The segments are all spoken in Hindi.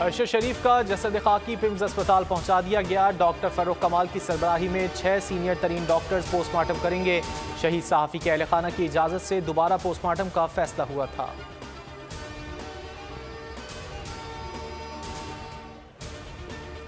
अरशद शरीफ का जसद खाकी पिम्स अस्पताल पहुंचा दिया गया। डॉक्टर फर्रुख कमाल की सरबराही में 6 सीनियर तरीन डॉक्टर्स पोस्टमार्टम करेंगे। शहीद सहाफ़ी के अहल खाना की इजाज़त से दोबारा पोस्टमार्टम का फैसला हुआ था।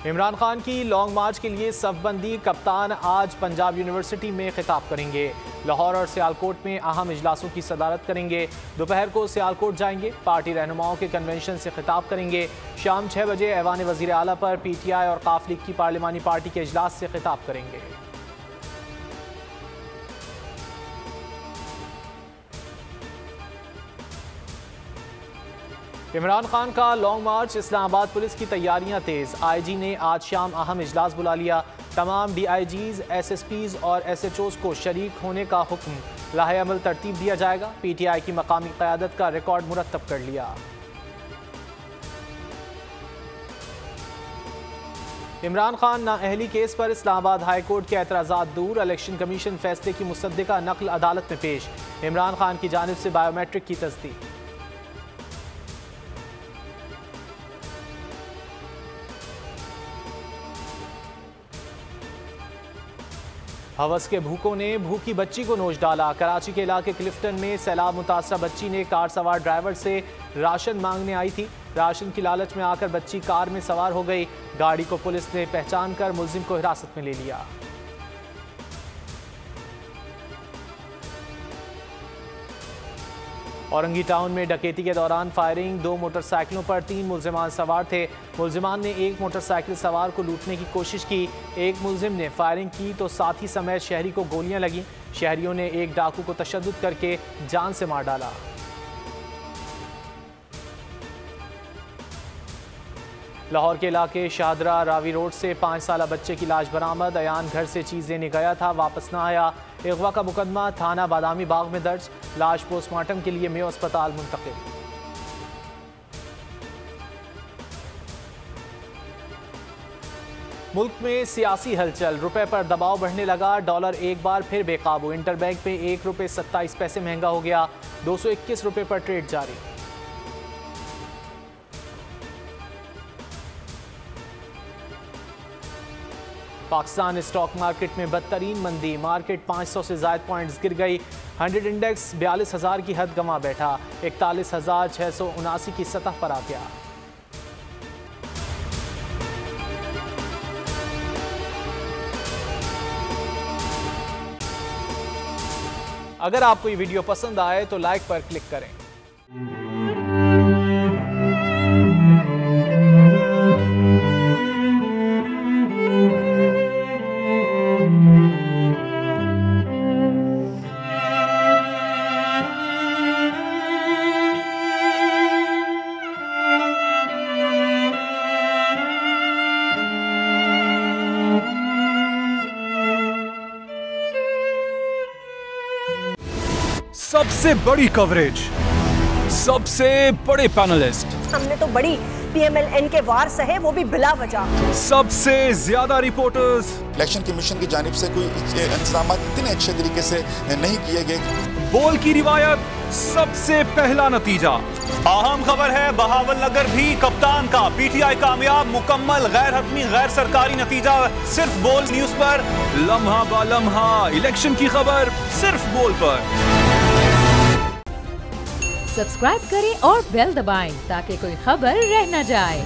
इमरान खान की लॉन्ग मार्च के लिए सफबंदी। कप्तान आज पंजाब यूनिवर्सिटी में खिताब करेंगे। लाहौर और सियालकोट में अहम इजलासों की सदारत करेंगे। दोपहर को सियालकोट जाएंगे। पार्टी रहनुमाओं के कन्वेंशन से खिताब करेंगे। शाम 6 बजे ऐवान वज़ीर आला पर PTI और काफ लीग की पार्लिमानी पार्टी के इजलास से खिताब करेंगे। इमरान खान का लॉन्ग मार्च। इस्लामाबाद पुलिस की तैयारियां तेज। IG ने आज शाम अहम इजलास बुला लिया। तमाम DIGs, SSPs और SHOs को शरीक होने का हुक्म। लाहे अमल तरतीब दिया जाएगा। PTI की मकामी क़यादत का रिकॉर्ड मुरतब कर लिया। इमरान खान नाअहली केस पर इस्लामाबाद हाई कोर्ट के एतराज़ात दूर। इलेक्शन कमीशन फैसले की मुसद्दिका नकल अदालत में पेश। इमरान खान की जानिब से बायोमेट्रिक की तस्दीक। हवस के भूखों ने भूखी बच्ची को नोच डाला। कराची के इलाके क्लिफ्टन में सैलाब मुतासरा बच्ची ने कार सवार ड्राइवर से राशन मांगने आई थी। राशन की लालच में आकर बच्ची कार में सवार हो गई। गाड़ी को पुलिस ने पहचान कर मुलजिम को हिरासत में ले लिया। औरंगी टाउन में डकैती के दौरान फायरिंग। 2 मोटरसाइकिलों पर 3 मुलजिमान सवार थे। मुलजिमान ने एक मोटरसाइकिल सवार को लूटने की कोशिश की। एक मुलजिम ने फायरिंग की तो साथी समेत शहरी को गोलियां लगीं। शहरियों ने एक डाकू को तशद्दुद करके जान से मार डाला। लाहौर के इलाके शाहदरा रावी रोड से 5 साला बच्चे की लाश बरामद। अयान घर से चीज़ लेने गया था, वापस न आया। अगवा का मुकदमा थाना बादामी बाग में दर्ज। लाश पोस्टमार्टम के लिए मेयो अस्पताल मुंतकिल। मुल्क में सियासी हलचल। रुपए पर दबाव बढ़ने लगा। डॉलर एक बार फिर बेकाबू। इंटरबैंक पे 1 रुपये 27 पैसे महंगा हो गया। 221 रुपये पर ट्रेड जारी। पाकिस्तान स्टॉक मार्केट में बदतरीन मंदी। मार्केट 500 से ज़ायद पॉइंट्स गिर गई। 100 इंडेक्स 42,000 की हद गंवा बैठा। 41,679 की सतह पर आ गया। अगर आपको ये वीडियो पसंद आए तो लाइक पर क्लिक करें। सबसे बड़ी कवरेज, सबसे बड़े पैनलिस्ट, हमने तो बड़ी PMLN के वार सहे, वो भी बिला वजह। सबसे ज्यादा रिपोर्टर्स। इलेक्शन कमीशन की जानिब से कोई इंतजाम इतने अच्छे तरीके से नहीं किए गए। बोल की रिवायत, सबसे पहला नतीजा। अहम खबर है बहावल नगर भी कप्तान का। PTI कामयाब। मुकम्मल गैर हतमी गैर सरकारी नतीजा सिर्फ बोल न्यूज पर। लम्हा बा लम्हा इलेक्शन की खबर सिर्फ बोल पर। सब्सक्राइब करें और बेल दबाएं ताकि कोई खबर रह न जाए।